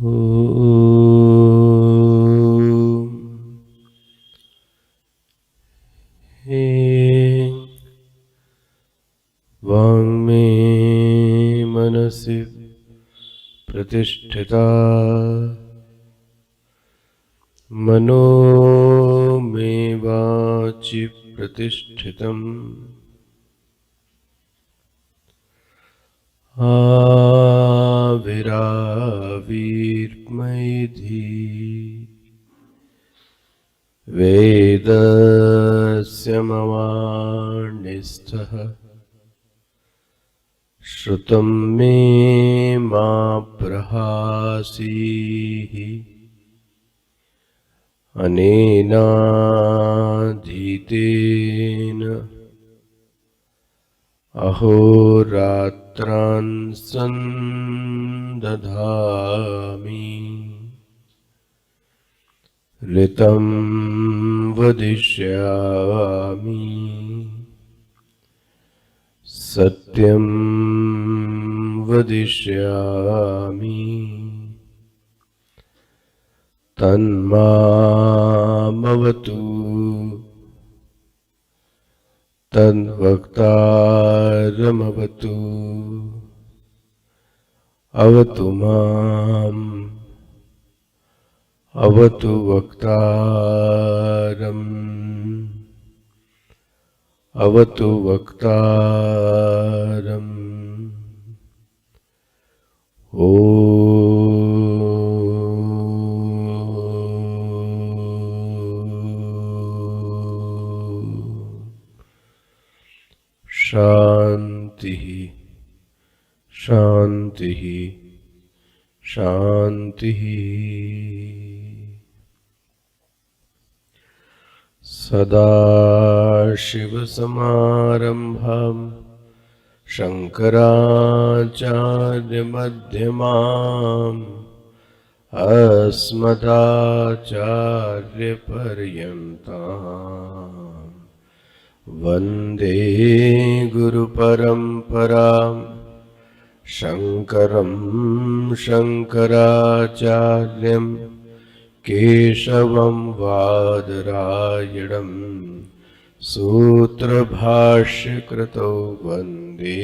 हे वाङ्मे मनसि प्रतिष्ठिता मनो मे वाचि प्रतिष्ठितम् आविराविर्मैधि वेदस्य ममानिस्थः श्रुतं मे मा प्रहासीः अनेनाधीतेन अहोरात्रान् सन्दधामि ऋतं वदिष्यामि सत्यं वदिष्यामि तन्मामवतु तद्वक्तारमवतु अवतु माम् अवतु वक्तारम् अवतु वक्तारम् ॐ शान्तिः शान्तिः शान्तिः। सदाशिवसमारम्भां शङ्कराचार्यमध्यमाम् अस्मदाचार्यपर्यन्ताम् वन्दे गुरुपरम्परां शङ्करं शङ्कराचार्यं केशवं वादरायणं सूत्रभाष्यकृतौ वन्दे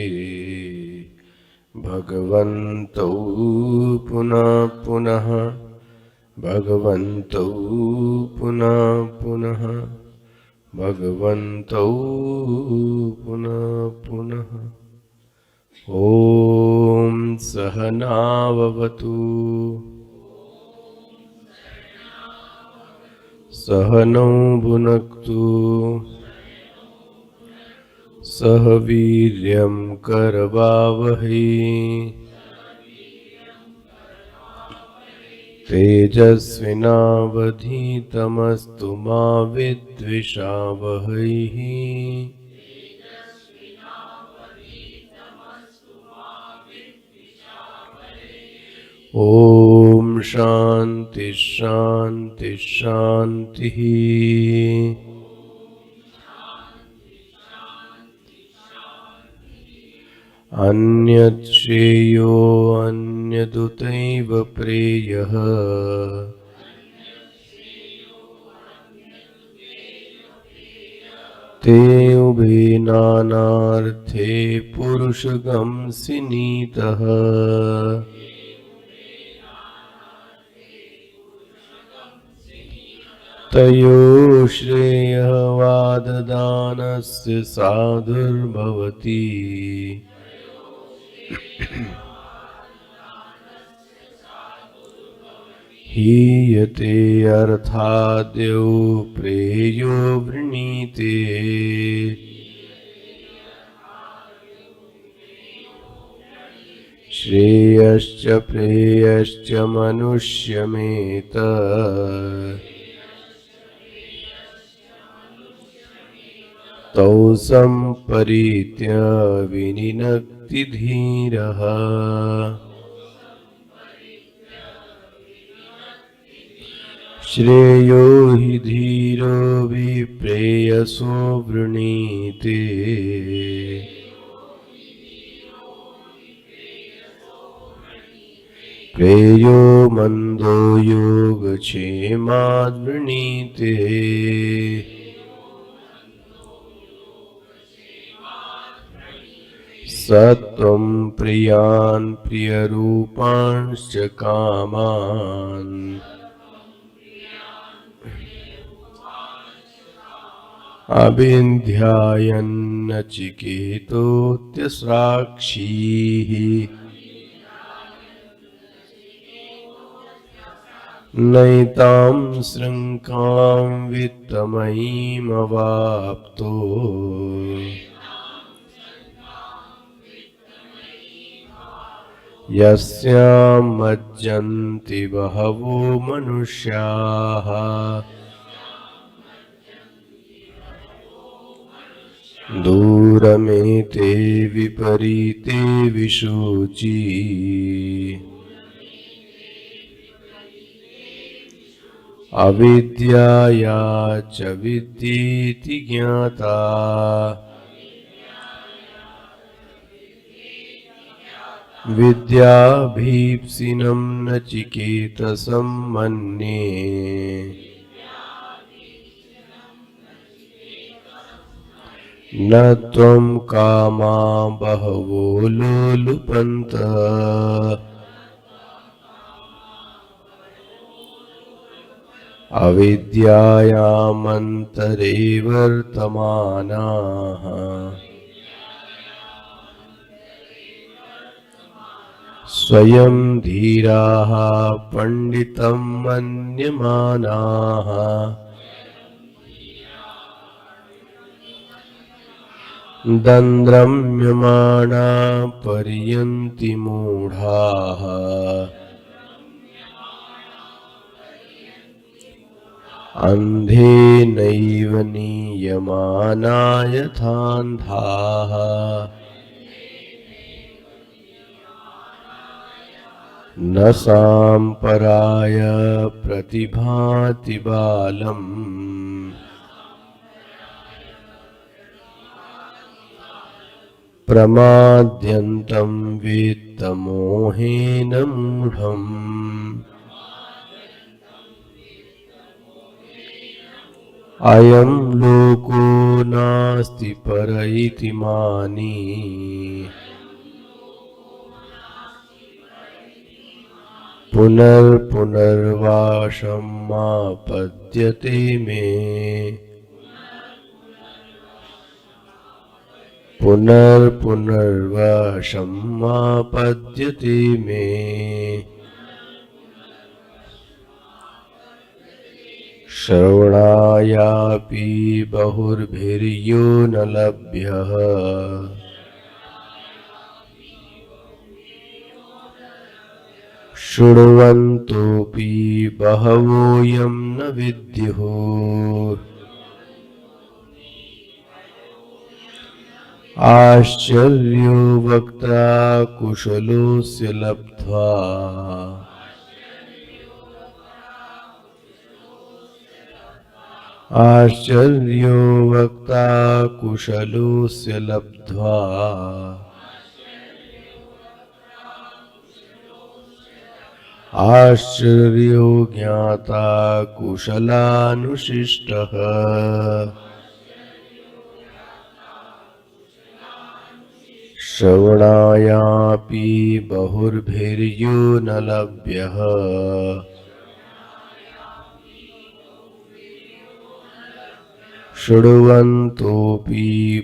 भगवन्तौ पुनः पुनः भगवन्तौ पुनः पुनः भगवन्तौ पुनः पुनः। ॐ सहनाववतु सहनौ भुनक्तु सह वीर्यं करवावहै तेजस्विनावधीतमस्तु मा विद्विषावहै। ॐ शान्ति शान्ति शान्तिः। अन्यत् श्रेयो अन्यदुतैव प्रेयः ते उभे नानार्थे पुरुषगंसि नीतः। तयो श्रेयः वाददानस्य साधुर्भवति हीयते अर्थाद्यो प्रेयो वृणीते श्रेयश्च प्रेयश्च मनुष्यमेत तौ सम्परीत्य विनिनक्ति धीरः। श्रेयो हि धीरो विप्रेयसो वृणीते प्रेयो मन्दो योगक्षेमाद्वृणीते सत्वं प्रियान् प्रियरूपांश्च कामान् अविन्ध्यायन्नचिकेतोऽत्यसाक्षीः नैतां शृङ्कां वित्तमयीमवाप्तो यस्यां मज्जन्ति बहवो मनुष्याः दूरमेते विपरीते विशुचि अविद्याया च विद्येति ज्ञाता विद्याभीप्सिनं नचिकेतसं मन्ये न त्वं कामा बहवो लोलुपन्तः अविद्यायामन्तरे वर्तमानाः स्वयं धीराः पंडितं मन्यमानाः दन्द्रम्यमाणा पर्यन्ति मूढाः अन्धेनैव नीयमाना यथान्धाः न साम्पराय प्रतिभाति बालम् प्रमाद्यन्तं वित्तमोहेन मूढम् अयं लोको नास्ति पर इति मानी पुनर्पुनर्वासमापद्यते मे पुनर्पुनर्वासमापद्यते मे श्रवणायापि बहुर्भिर्यो न लभ्यः शृण्वन्तोऽपि बहवोऽयं न विद्युः आश्चर्यो वक्ता कुशलोऽस्य लब्ध्वा आश्चर्यो वक्ता कुशलोऽस्य लब्ध्वा आश्चर्यो ज्ञाता कुशलानुशिष्टः श्रवणायापि बहुर्भिर्यो न लभ्यः शृण्वन्तोऽपि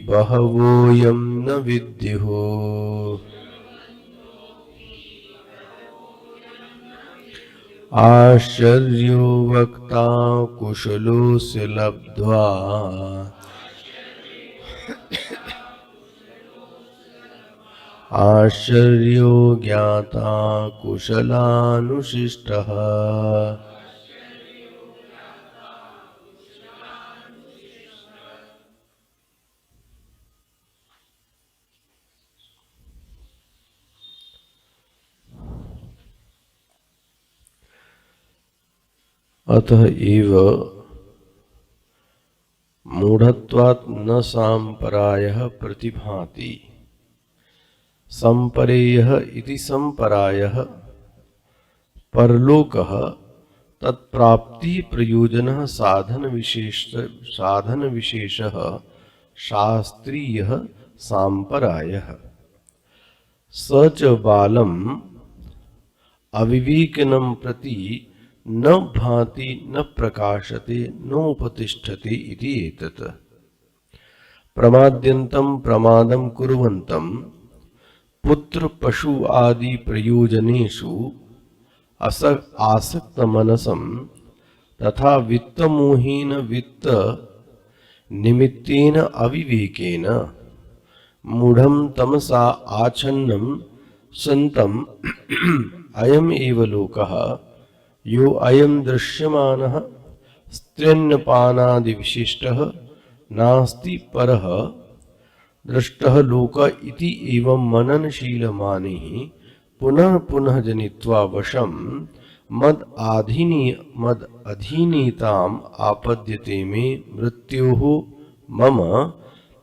बहवोऽयं न विद्युः आश्चर्यो वक्ता कुशलोऽस्य लब्ध्वा आश्चर्यो ज्ञाता कुशलानुशिष्टः अतः एव मूढ़त्वात् न सांपरायः प्रतिभाति संपरेयः इति संपरायः परलोकः तत्प्राप्ति प्रयोजनः साधन विशेषः शास्त्रीयः सांपरायः। स च बालम् अविवेकिनं प्रति न भाति न प्रकाशते नोपतिष्ठते इति एतत्। प्रमाद्यन्तं प्रमादं कुर्वन्तं पुत्र पशु आदि प्रयोजनेषु आसक्तमनसं तथा वित्तमोहेन वित्त निमित्तेन अविवेकेन मूढ़ं तमसा आच्छन्नं सन्तं अयम् एव लोकः यो अयं दृश्यमानः स्त्र्यन्नपानादि विशिष्टः नास्ति परः दृष्टः लोक इति एवं मननशीलमानिः पुनः पुनः जनित्वा वशं मद अधीनीताम् आपद्यते मे मृत्योः मम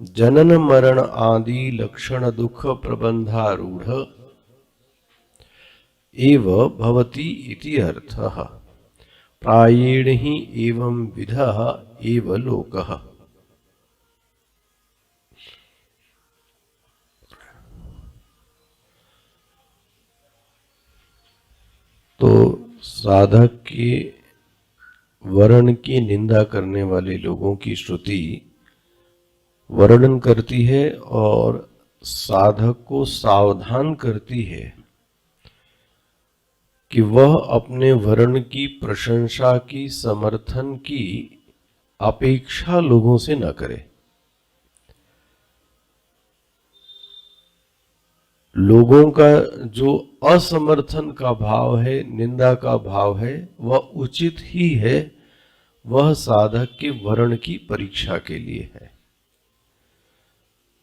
जनन मरण आदि लक्षण दुख प्रबंधारूढ़ एव भवति इति अर्थः। प्रायेण हि एवं विधः एव लोकः। तो साधक के वर्ण की निंदा करने वाले लोगों की श्रुति वर्णन करती है और साधक को सावधान करती है कि वह अपने वर्ण की प्रशंसा की समर्थन की अपेक्षा लोगों से न करे। लोगों का जो असमर्थन का भाव है, निंदा का भाव है, वह उचित ही है, वह साधक के वर्ण की परीक्षा के लिए है।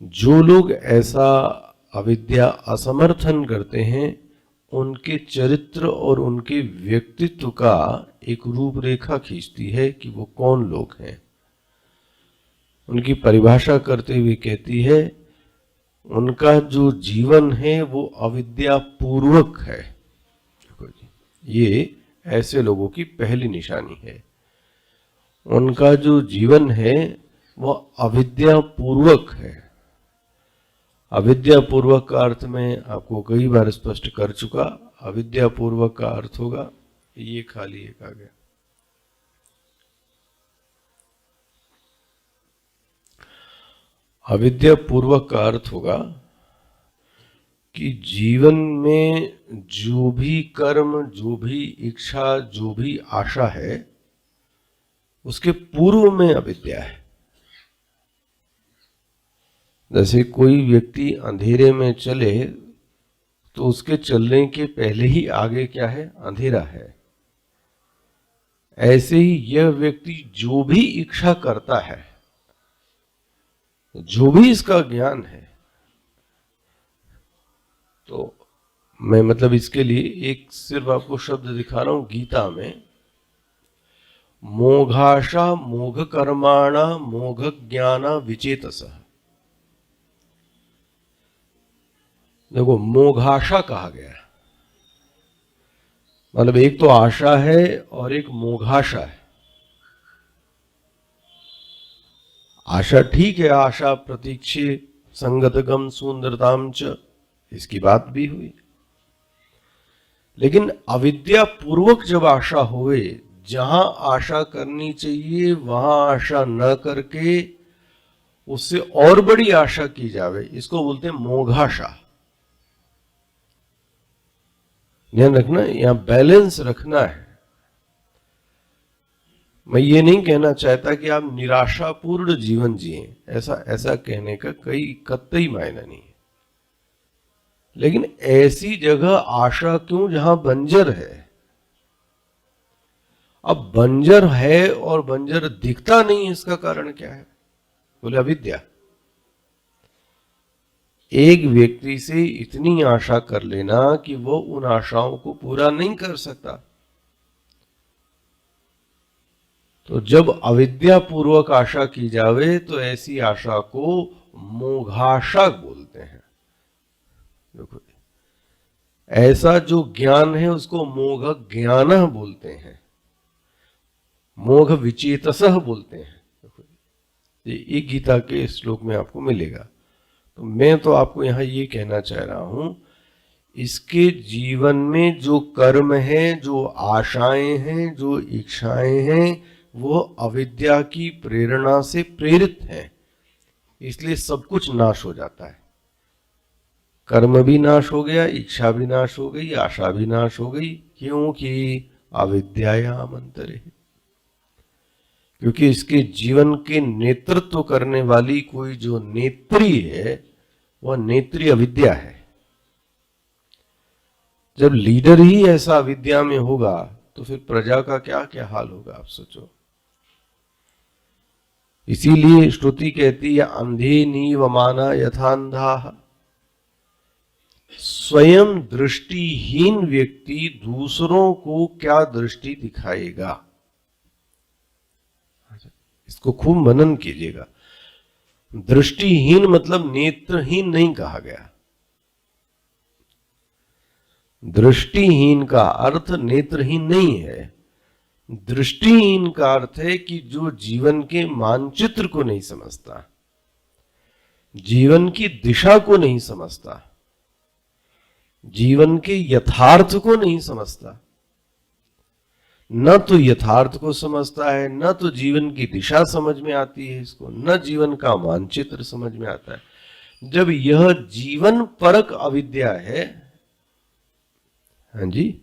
जो लोग ऐसा अविद्या असमर्थन करते हैं उनके चरित्र और उनके व्यक्तित्व का एक रूपरेखा खींचती है कि वो कौन लोग हैं। उनकी परिभाषा करते हुए कहती है उनका जो जीवन है वो अविद्या पूर्वक है। ये ऐसे लोगों की पहली निशानी है। उनका जो जीवन है वह अविद्या पूर्वक है। अविद्या पूर्वक का अर्थ में आपको कई बार स्पष्ट कर चुका। अविद्या पूर्वक का अर्थ होगा, ये खाली एक आ गया, अविद्या पूर्वक का अर्थ होगा कि जीवन में जो भी कर्म, जो भी इच्छा, जो भी आशा है उसके पूर्व में अविद्या है। जैसे कोई व्यक्ति अंधेरे में चले तो उसके चलने के पहले ही आगे क्या है? अंधेरा है। ऐसे ही यह व्यक्ति जो भी इच्छा करता है, जो भी इसका ज्ञान है, तो मैं मतलब इसके लिए एक सिर्फ आपको शब्द दिखा रहा हूं। गीता में मोघाशा मोघ कर्माणा मोघ ज्ञाना विचेतसः, देखो मोघाशा कहा गया, मतलब एक तो आशा है और एक मोघाशा है। आशा ठीक है, आशा प्रतीक्षे संगतगम सुंदरताम च, इसकी बात भी हुई। लेकिन अविद्या पूर्वक जब आशा होए, जहां आशा करनी चाहिए वहां आशा न करके उससे और बड़ी आशा की जावे, इसको बोलते हैं मोघाशा। ध्यान रखना, यहां बैलेंस रखना है। मैं ये नहीं कहना चाहता कि आप निराशापूर्ण जीवन जिए, ऐसा कहने का कतई मायना नहीं है। लेकिन ऐसी जगह आशा क्यों जहां बंजर है? अब बंजर है और बंजर दिखता नहीं, इसका कारण क्या है? बोले अविद्या। एक व्यक्ति से इतनी आशा कर लेना कि वो उन आशाओं को पूरा नहीं कर सकता, तो जब अविद्या पूर्वक आशा की जावे तो ऐसी आशा को मोघाशा बोलते हैं। देखो, ऐसा जो ज्ञान है उसको मोघ ज्ञानः बोलते हैं, मोघ विचेतसः बोलते हैं। ये एक गीता के श्लोक में आपको मिलेगा। तो मैं तो आपको यहां ये कहना चाह रहा हूं, इसके जीवन में जो कर्म है, जो आशाएं हैं, जो इच्छाएं हैं, वो अविद्या की प्रेरणा से प्रेरित हैं, इसलिए सब कुछ नाश हो जाता है। कर्म भी नाश हो गया, इच्छा भी नाश हो गई, आशा भी नाश हो गई। क्योंकि अविद्यायाम अंतरे, क्योंकि इसके जीवन के नेतृत्व करने वाली कोई जो नेत्री है, वह नेत्री अविद्या है। जब लीडर ही ऐसा अविद्या में होगा तो फिर प्रजा का क्या क्या हाल होगा, आप सोचो। इसीलिए श्रुति कहती है अंधे नीव माना यथांधा। स्वयं दृष्टिहीन व्यक्ति दूसरों को क्या दृष्टि दिखाएगा, इसको खूब मनन कीजिएगा। दृष्टिहीन मतलब नेत्रहीन नहीं कहा गया। दृष्टिहीन का अर्थ नेत्रहीन नहीं है। दृष्टिहीन का अर्थ है कि जो जीवन के मानचित्र को नहीं समझता, जीवन की दिशा को नहीं समझता, जीवन के यथार्थ को नहीं समझता, न तो यथार्थ को समझता है, न तो जीवन की दिशा समझ में आती है इसको, न जीवन का मानचित्र समझ में आता है। जब यह जीवन परक अविद्या है, हाँ जी,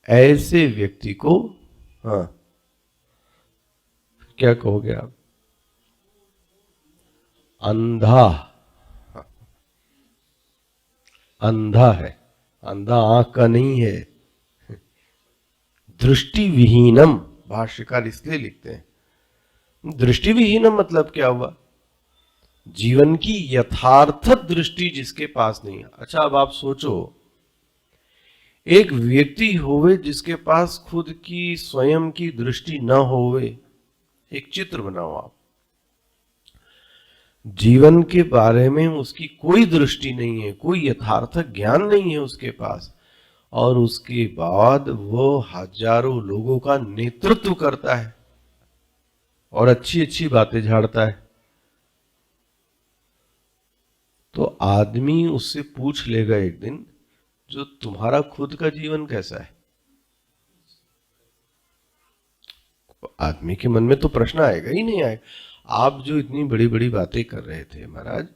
ऐसे व्यक्ति को, हाँ क्या कहोगे आप, अंधा, अंधा है, अंधा आंख का नहीं है। दृष्टि विहीनम भाष्यकार इसलिए लिखते हैं। दृष्टि विहीनम मतलब क्या हुआ, जीवन की यथार्थ दृष्टि जिसके पास नहीं है। अच्छा अब आप सोचो, एक व्यक्ति होवे जिसके पास खुद की स्वयं की दृष्टि न होवे। एक चित्र बनाओ आप, जीवन के बारे में उसकी कोई दृष्टि नहीं है, कोई यथार्थ ज्ञान नहीं है उसके पास, और उसके बाद वो हजारों लोगों का नेतृत्व करता है और अच्छी अच्छी बातें झाड़ता है। तो आदमी उससे पूछ लेगा एक दिन, जो तुम्हारा खुद का जीवन कैसा है? आदमी के मन में तो प्रश्न आएगा ही नहीं आएगा। आप जो इतनी बड़ी बड़ी बातें कर रहे थे महाराज,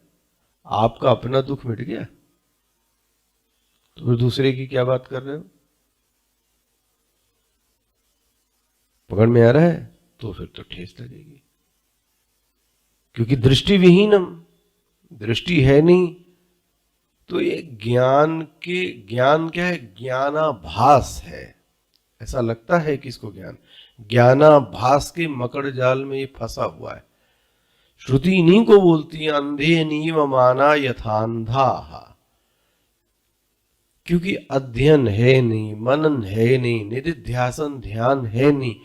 आपका अपना दुख मिट गया तो फिर दूसरे की क्या बात कर रहे हो? पकड़ में आ रहा है? तो फिर तो ठेस लगेगी, क्योंकि दृष्टि विहीनम, दृष्टि है नहीं। तो ये ज्ञान क्या है, ज्ञानाभास है। ऐसा लगता है कि इसको ज्ञानाभास के मकड़ जाल में ये फंसा हुआ है। श्रुति इन्हीं को बोलती है अंधे नीव माना यथांधा, क्योंकि अध्ययन है नहीं, मनन है नहीं, निधिध्यासन ध्यान है नहीं।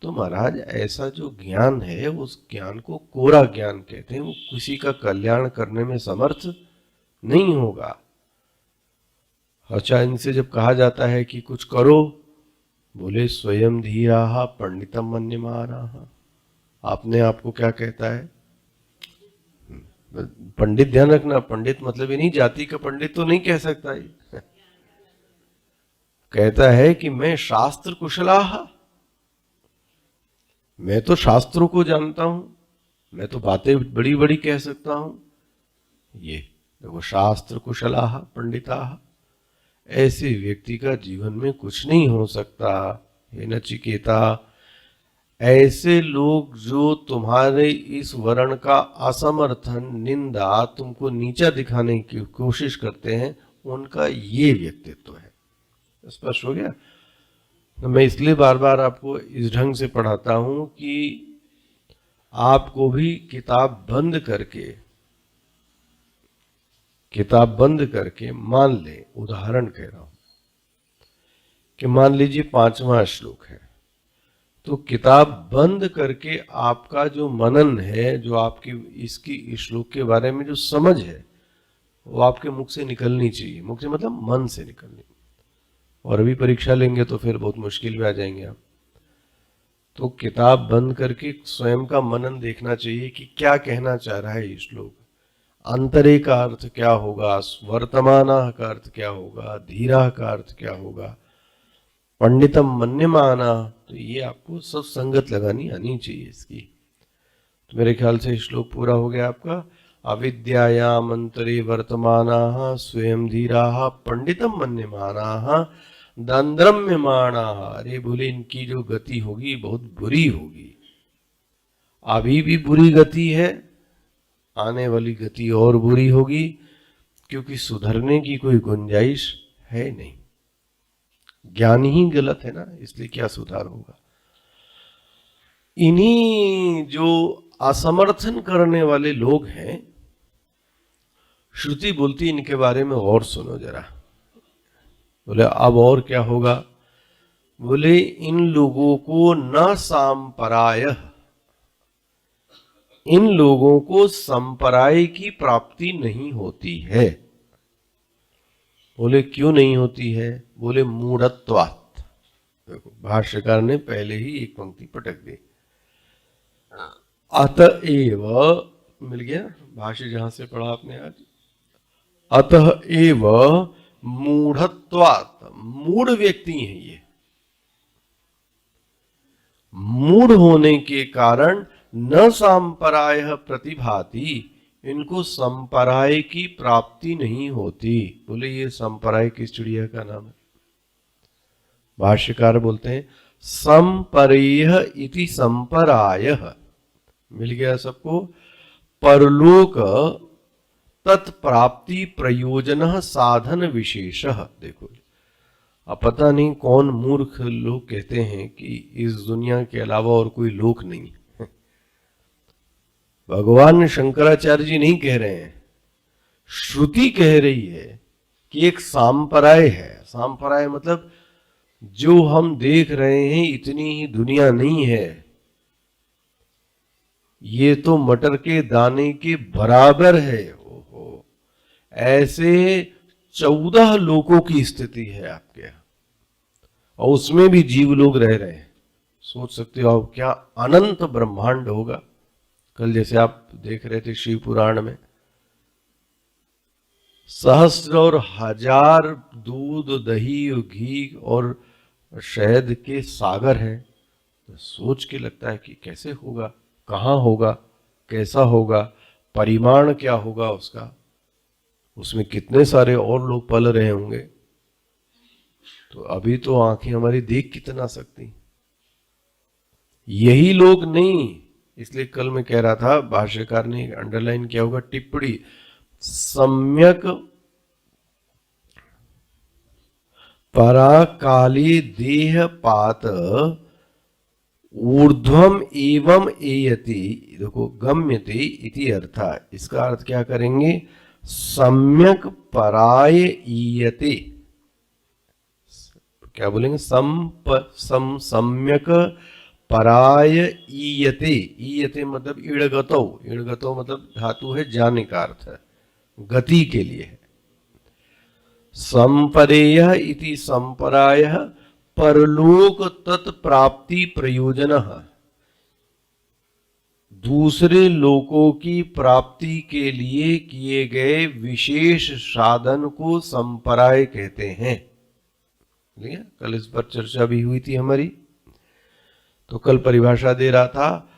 तो महाराज ऐसा जो ज्ञान है, उस ज्ञान को कोरा ज्ञान कहते हैं। वो किसी का कल्याण करने में समर्थ नहीं होगा। अच्छा, इनसे जब कहा जाता है कि कुछ करो, बोले स्वयं धीराहा पंडितम मन्यमानाहा। आपने आपको क्या कहता है? पंडित, ध्यान रखना, पंडित मतलब ये नहीं जाति का पंडित तो नहीं कह सकता ये। कहता है कि मैं शास्त्र कुशलाहा, मैं तो शास्त्रों को जानता हूं, मैं तो बातें बड़ी बड़ी कह सकता हूं। ये देखो, शास्त्र कुशलाहा पंडिताहा। ऐसे व्यक्ति का जीवन में कुछ नहीं हो सकता। हे नचिकेता, ऐसे लोग जो तुम्हारे इस वर्ण का असमर्थन, निंदा, तुमको नीचा दिखाने की कोशिश करते हैं, उनका ये व्यक्तित्व है। स्पष्ट हो गया? तो मैं इसलिए बार बार आपको इस ढंग से पढ़ाता हूं कि आपको भी किताब बंद करके मान ले। उदाहरण कह रहा हूं कि मान लीजिए 5वां श्लोक है, तो किताब बंद करके आपका जो मनन है, जो आपकी इसकी इस श्लोक के बारे में जो समझ है, वो आपके मुख से निकलनी चाहिए। मुख से मतलब मन से निकलनी। और अभी परीक्षा लेंगे तो फिर बहुत मुश्किल में आ जाएंगे आप। तो किताब बंद करके स्वयं का मनन देखना चाहिए कि क्या कहना चाह रहा है ये श्लोक। अंतरे का अर्थ क्या होगा, वर्तमाना का अर्थ क्या होगा, धीरा का अर्थ क्या होगा, पंडितम मन्यमाना, तो ये आपको सब संगत लगानी आनी चाहिए इसकी। तो मेरे ख्याल से श्लोक पूरा हो गया आपका। अविद्यायाम अंतरे वर्तमानाः स्वयं धीराः पंडितम मन्यमानाः दंद्रम्यमाणाः। अरे बोले इनकी जो गति होगी बहुत बुरी होगी। अभी भी बुरी गति है, आने वाली गति और बुरी होगी, क्योंकि सुधरने की कोई गुंजाइश है नहीं। ज्ञान ही गलत है ना, इसलिए क्या सुधार होगा। इन्हीं जो असमर्थन करने वाले लोग हैं, श्रुति बोलती इनके बारे में और सुनो जरा। बोले अब और क्या होगा। बोले इन लोगों को न सांपराय, इन लोगों को संपराय की प्राप्ति नहीं होती है। बोले क्यों नहीं होती है। बोले मूढ़त्वात्। देखो भाष्यकार ने पहले ही एक पंक्ति पटक दी। अतएव, मिल गया भाष्य जहां से पढ़ा आपने आज। अतः एव मूढ़त्वात्, मूढ़ व्यक्ति हैं ये। मूढ़ होने के कारण न संपराय प्रतिभाति, इनको संपराय की प्राप्ति नहीं होती। बोले ये संपराय किस चिड़िया का नाम है। भाष्यकार बोलते हैं संपरेय इति संपराय। मिल गया सबको। परलोक तत्प्राप्ति प्रयोजन साधन विशेष। देखो अब पता नहीं कौन मूर्ख लोग कहते हैं कि इस दुनिया के अलावा और कोई लोक नहीं। भगवान शंकराचार्य जी नहीं कह रहे हैं, श्रुति कह रही है कि एक सांपराय है। सांपराय मतलब जो हम देख रहे हैं इतनी ही दुनिया नहीं है, ये तो मटर के दाने के बराबर है। ओहो, ऐसे 14 लोकों की स्थिति है आपके यहाँ, और उसमें भी जीव लोग रह रहे हैं। सोच सकते हो आप क्या अनंत ब्रह्मांड होगा। कल जैसे आप देख रहे थे शिव पुराण में सहस्त्र और हजार दूध दही घी और शहद के सागर हैं। तो सोच के लगता है कि कैसे होगा, कहाँ होगा, कैसा होगा, परिमाण क्या होगा उसका, उसमें कितने सारे और लोग पल रहे होंगे। तो अभी तो आंखें हमारी देख कितना सकती। यही लोग नहीं, इसलिए कल मैं कह रहा था भाष्यकार ने अंडरलाइन किया होगा टिप्पणी, सम्यक पराकाली देहपात ऊर्ध्वम एवं एयति। देखो गम्यते इति अर्थ। इसका अर्थ क्या करेंगे, सम्यक पराय ईयते। क्या बोलेंगे, सम्यक पराय ईयते। ईयते मतलब इड़गतो, इड़गतो मतलब धातु है जाने का अर्थ है, गति के लिए है। संपरेय इति संपराय परलोक तत्प्राप्ति प्रयोजन। दूसरे लोकों की प्राप्ति के लिए किए गए विशेष साधन को संपराय कहते हैं। कल इस पर चर्चा भी हुई थी हमारी। तो कल परिभाषा दे रहा था,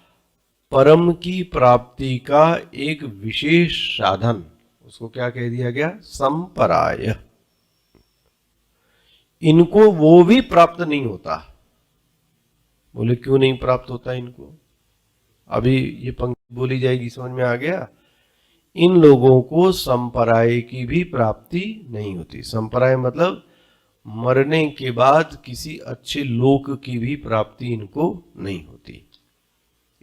परम की प्राप्ति का एक विशेष साधन, उसको क्या कह दिया गया, संपराय। इनको वो भी प्राप्त नहीं होता। बोले क्यों नहीं प्राप्त होता इनको। अभी ये पंक्ति बोली जाएगी, समझ में आ गया। इन लोगों को संपराय की भी प्राप्ति नहीं होती। संपराय मतलब मरने के बाद किसी अच्छे लोक की भी प्राप्ति इनको नहीं होती।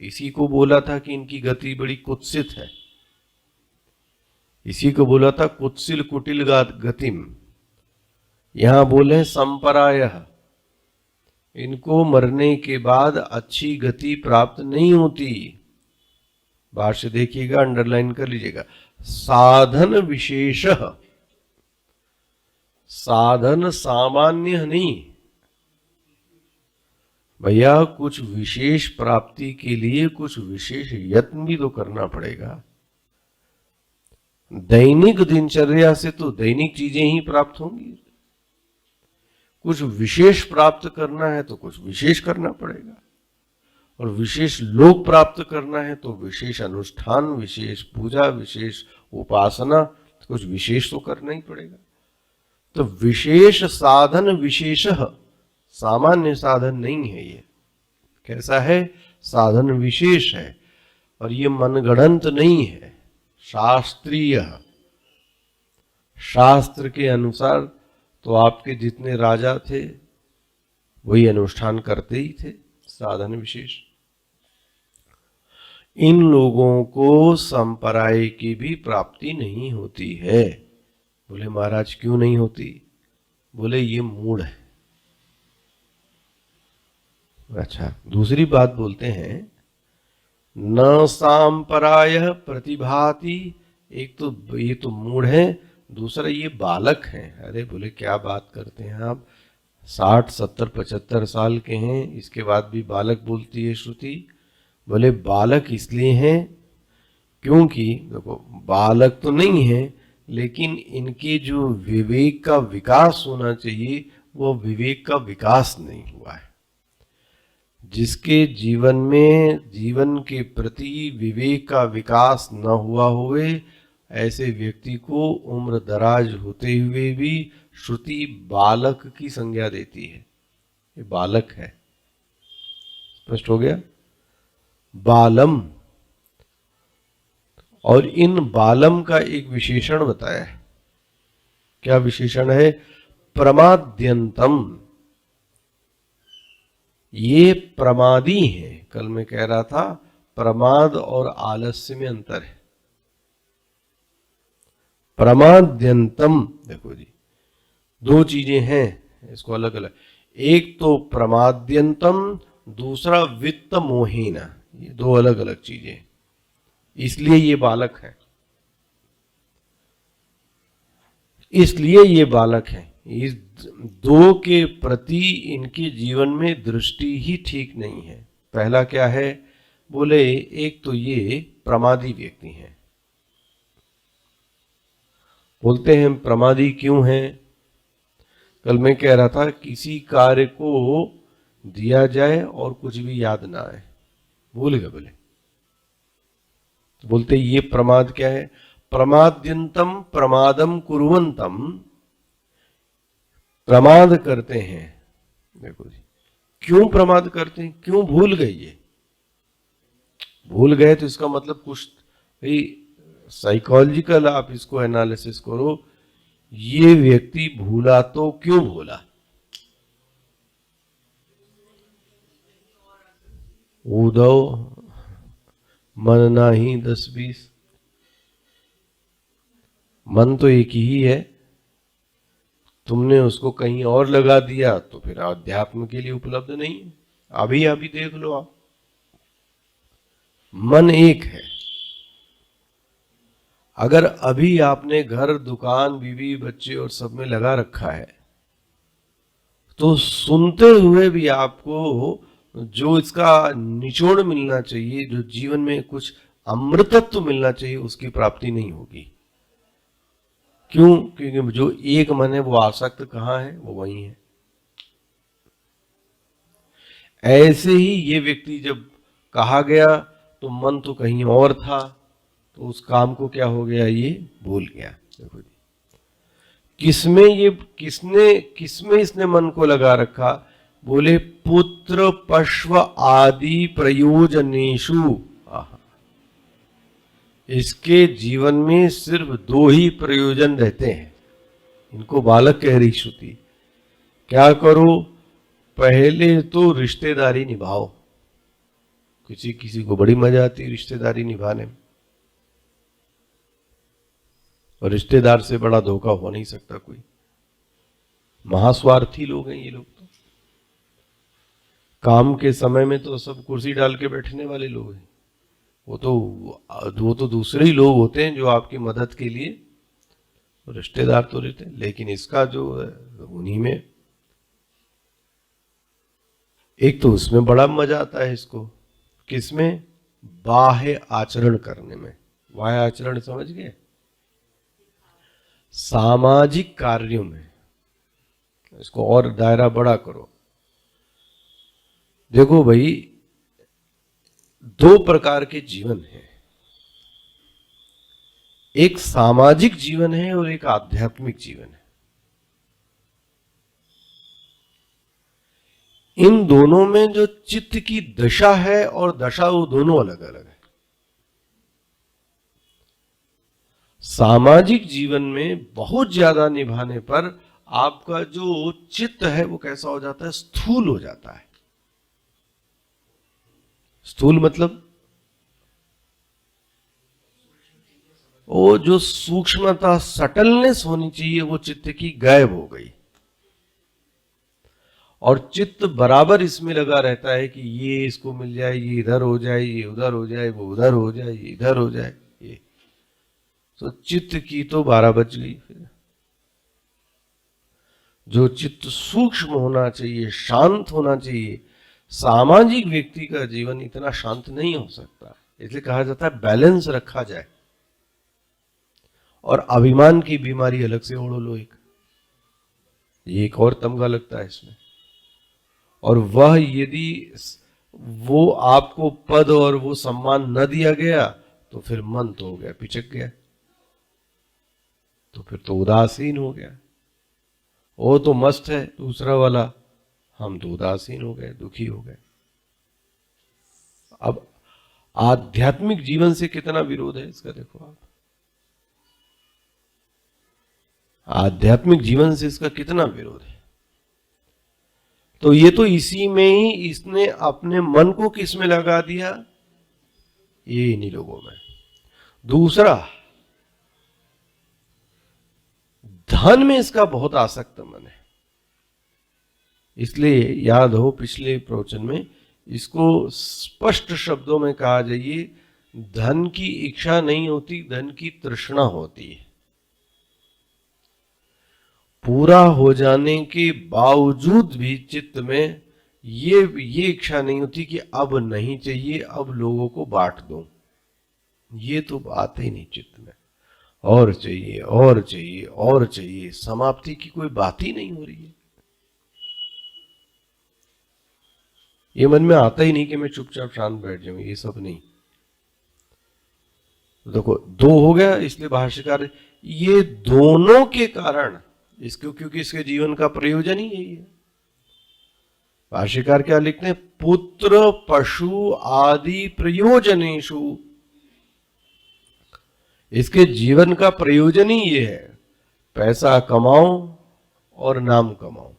इसी को बोला था कि इनकी गति बड़ी कुत्सित है। इसी को बोला था कुत्सिल कुटिल गतिम। यहां बोले संपराय, इनको मरने के बाद अच्छी गति प्राप्त नहीं होती। भाष्य देखिएगा, अंडरलाइन कर लीजिएगा। साधन विशेष, साधन सामान्य नहीं भैया, कुछ विशेष प्राप्ति के लिए कुछ विशेष यत्न भी तो करना पड़ेगा। दैनिक दिनचर्या से तो दैनिक चीजें ही प्राप्त होंगी, कुछ विशेष प्राप्त करना है तो कुछ विशेष करना पड़ेगा, और विशेष लोक प्राप्त करना है तो विशेष अनुष्ठान, विशेष पूजा, विशेष उपासना, कुछ विशेष तो करना ही पड़ेगा। तो विशेष साधन विशेष, सामान्य साधन नहीं है ये। कैसा है? साधन विशेष है, और ये मनगढ़ंत नहीं है, शास्त्रीय। शास्त्र के अनुसार तो आपके जितने राजा थे वही अनुष्ठान करते ही थे, साधन विशेष। इन लोगों को संपराय की भी प्राप्ति नहीं होती है। बोले महाराज क्यों नहीं होती? बोले ये मूढ़ है। अच्छा, दूसरी बात बोलते हैं, न सांपराय प्रतिभाति। एक तो ये तो मूढ़ है, दूसरा ये बालक हैं। अरे बोले क्या बात करते हैं आप, 60, 70, 75 साल के हैं, इसके बाद भी बालक बोलती है श्रुति। बोले बालक इसलिए हैं क्योंकि देखो, बालक तो नहीं है, लेकिन इनके जो विवेक का विकास होना चाहिए वो विवेक का विकास नहीं हुआ है। जिसके जीवन में जीवन के प्रति विवेक का विकास न हुआ हुए, ऐसे व्यक्ति को उम्र दराज होते हुए भी श्रुति बालक की संज्ञा देती है। ये बालक है, स्पष्ट हो गया? बालम। और इन बालम का एक विशेषण बताया है। क्या विशेषण है? प्रमाद्यंतम। ये प्रमादी है। कल मैं कह रहा था प्रमाद और आलस्य में अंतर है। प्रमाद्यंतम, देखो जी, दो चीजें हैं इसको अलग अलग। एक तो प्रमाद्यंतम, दूसरा वित्त मोहिना। ये दो अलग अलग चीजें, इसलिए ये बालक है, इसलिए ये बालक है। इस दो के प्रति इनके जीवन में दृष्टि ही ठीक नहीं है। पहला क्या है? बोले एक तो ये प्रमादी व्यक्ति हैं। बोलते हैं प्रमादी क्यों हैं? कल मैं कह रहा था किसी कार्य को दिया जाए और कुछ भी याद ना आए, भूल गए बोले, तो बोलते ये प्रमाद क्या है? प्रमाद्यंतम प्रमादम कुर्वंतम। प्रमाद करते हैं। देखो जी, क्यों प्रमाद करते हैं? क्यों भूल गए? ये भूल गए तो इसका मतलब कुछ भाई साइकोलॉजिकल आप इसको एनालिसिस करो। ये व्यक्ति भूला तो क्यों भूला? उदव मन नाही 10-20। मन तो एक ही है, तुमने उसको कहीं और लगा दिया तो फिर अध्यात्म के लिए उपलब्ध नहीं है। अभी अभी देख लो आप, मन एक है। अगर अभी आपने घर, दुकान, बीवी, बच्चे और सब में लगा रखा है, तो सुनते हुए भी आपको जो इसका निचोड़ मिलना चाहिए, जो जीवन में कुछ अमृतत्व मिलना चाहिए, उसकी प्राप्ति नहीं होगी। क्यों? क्योंकि जो एक मन है वो आसक्त कहाँ है? वो वही है। ऐसे ही ये व्यक्ति जब कहा गया तो मन तो कहीं और था, तो उस काम को क्या हो गया? ये भूल गया। देखो जी, किसमें इसने मन को लगा रखा? बोले पुत्र पश्व आदि प्रयोजनेषु। इसके जीवन में सिर्फ दो ही प्रयोजन रहते हैं। इनको बालक कह रही श्रुति। क्या करो? पहले तो रिश्तेदारी निभाओ। किसी किसी को बड़ी मजा आती है रिश्तेदारी निभाने में, और रिश्तेदार से बड़ा धोखा हो नहीं सकता कोई। महास्वार्थी लोग हैं ये लोग। तो काम के समय में तो सब कुर्सी डाल के बैठने वाले लोग हैं, वो तो दूसरे ही लोग होते हैं जो आपकी मदद के लिए, रिश्तेदार तो रहते हैं, लेकिन इसका जो उन्हीं में, एक तो उसमें बड़ा मजा आता है इसको, किसमें? बाह्य आचरण करने में। बाह्य आचरण समझ गए? सामाजिक कार्यों में। इसको और दायरा बड़ा करो। देखो भाई, दो प्रकार के जीवन हैं, एक सामाजिक जीवन है और एक आध्यात्मिक जीवन है। इन दोनों में जो चित्त की दशा है और दशा, वो दोनों अलग अलग है। सामाजिक जीवन में बहुत ज्यादा निभाने पर आपका जो चित्त है वो कैसा हो जाता है? स्थूल हो जाता है। स्थूल मतलब वो जो सूक्ष्मता, सटलनेस होनी चाहिए वो चित्त की गायब हो गई, और चित्त बराबर इसमें लगा रहता है कि ये इसको मिल जाए, ये इधर हो जाए, ये उधर हो जाए, वो उधर हो जाए, ये इधर हो जाए। ये तो चित्त की तो 12 बज गई। फिर जो चित्त सूक्ष्म होना चाहिए, शांत होना चाहिए, सामाजिक व्यक्ति का जीवन इतना शांत नहीं हो सकता। इसलिए कहा जाता है बैलेंस रखा जाए। और अभिमान की बीमारी अलग से ओढ़ लो एक, ये एक और तमगा लगता है इसमें। और वह यदि वो आपको पद और वो सम्मान न दिया गया तो फिर मन तो हो गया, पिचक गया, तो फिर तो उदासीन हो गया। वो तो मस्त है दूसरा वाला, हम तो उदासीन हो गए, दुखी हो गए। अब आध्यात्मिक जीवन से कितना विरोध है इसका देखो आप। आध्यात्मिक जीवन से इसका कितना विरोध है। तो ये तो इसी में ही इसने अपने मन को किस में लगा दिया? ये इन्हीं लोगों में। दूसरा, धन में इसका बहुत आसक्त मन है। इसलिए याद हो पिछले प्रवचन में इसको स्पष्ट शब्दों में कहा जाइए, धन की इच्छा नहीं होती, धन की तृष्णा होती है। पूरा हो जाने के बावजूद भी चित्त में ये इच्छा नहीं होती कि अब नहीं चाहिए, अब लोगों को बांट दूं। ये तो बात ही नहीं चित्त में। और चाहिए और चाहिए और चाहिए, समाप्ति की कोई बात ही नहीं हो रही है। ये मन में आता ही नहीं कि मैं चुपचाप शांत बैठ जाऊं, ये सब नहीं। देखो, दो हो गया, इसलिए भाष्यकार ये दोनों के कारण इसको, क्योंकि इसके जीवन का प्रयोजन ही यही है। भाष्यकार क्या लिखते हैं? पुत्र पशु आदि प्रयोजनेषु, इसके जीवन का प्रयोजन ही ये है, पैसा कमाओ और नाम कमाओ,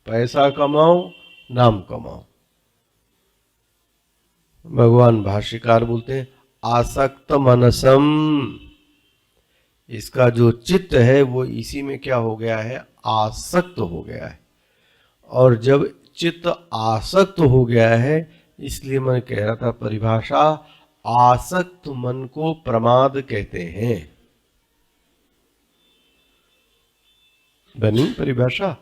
पैसा कमाओ, नाम कमाओ। भगवान भाष्यकार बोलते हैं आसक्त मनसम, इसका जो चित्त है वो इसी में क्या हो गया है? आसक्त हो गया है। और जब चित्त आसक्त हो गया है, इसलिए मैं कह रहा था परिभाषा, आसक्त मन को प्रमाद कहते हैं। बनी परिभाषा?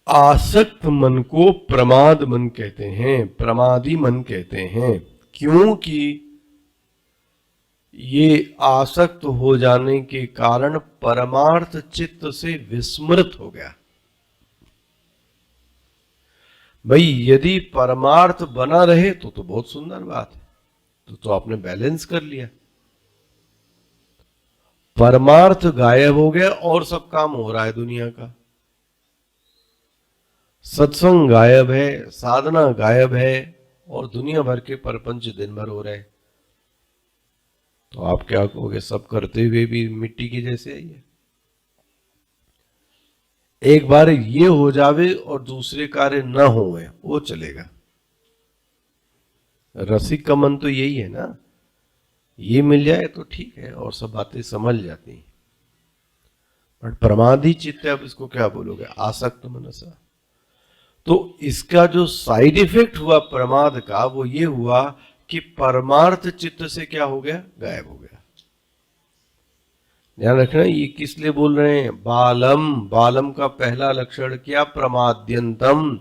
आसक्त मन को प्रमाद मन कहते हैं, प्रमादी मन कहते हैं। क्योंकि ये आसक्त हो जाने के कारण परमार्थ चित्त से विस्मृत हो गया। भाई यदि परमार्थ बना रहे तो बहुत सुंदर बात है, तो आपने बैलेंस कर लिया। परमार्थ गायब हो गया और सब काम हो रहा है दुनिया का। सत्संग गायब है, साधना गायब है, और दुनिया भर के परपंच दिन भर हो रहे हैं। तो आप क्या कहोगे? सब करते हुए भी मिट्टी की जैसे है ये। एक बार ये हो जावे और दूसरे कार्य न होवे, वो चलेगा। रसिक का मन तो यही है ना, ये मिल जाए तो ठीक है और सब बातें समझ जाती हैं। बट प्रमादी चित्त, अब इसको क्या बोलोगे? आसक्त मनसा। तो इसका जो साइड इफेक्ट हुआ प्रमाद का, वो ये हुआ कि परमार्थ चित्त से क्या हो गया, गायब हो गया। ध्यान रखना, ये किस लिए बोल रहे हैं, बालम, बालम का पहला लक्षण क्या, प्रमाद्यंतम।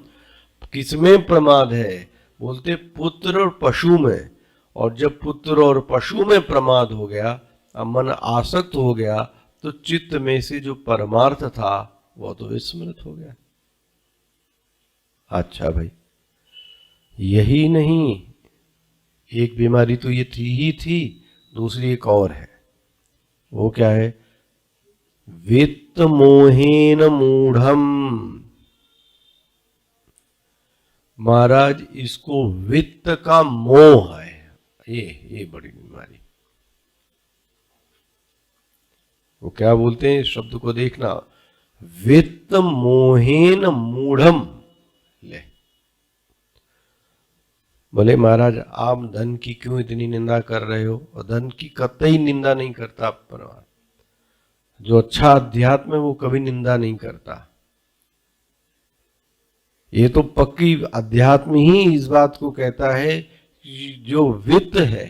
किसमें प्रमाद है, बोलते पुत्र और पशु में। और जब पुत्र और पशु में प्रमाद हो गया, अब मन आसक्त हो गया, तो चित्त में से जो परमार्थ था वो तो विस्मृत हो गया। अच्छा भाई, यही नहीं, एक बीमारी तो ये थी ही थी, दूसरी एक और है। वो क्या है, वित्त मोहेन मूढ़म। महाराज, इसको वित्त का मोह है, ये बड़ी बीमारी। वो क्या बोलते हैं, इस शब्द को देखना, वित्त मोहेन मूढ़म। ले, बोले महाराज आप धन की क्यों इतनी निंदा कर रहे हो, और धन की कतई निंदा नहीं करता परमात्मा। जो अच्छा अध्यात्म है वो कभी निंदा नहीं करता। ये तो पक्की अध्यात्म ही इस बात को कहता है कि जो वित्त है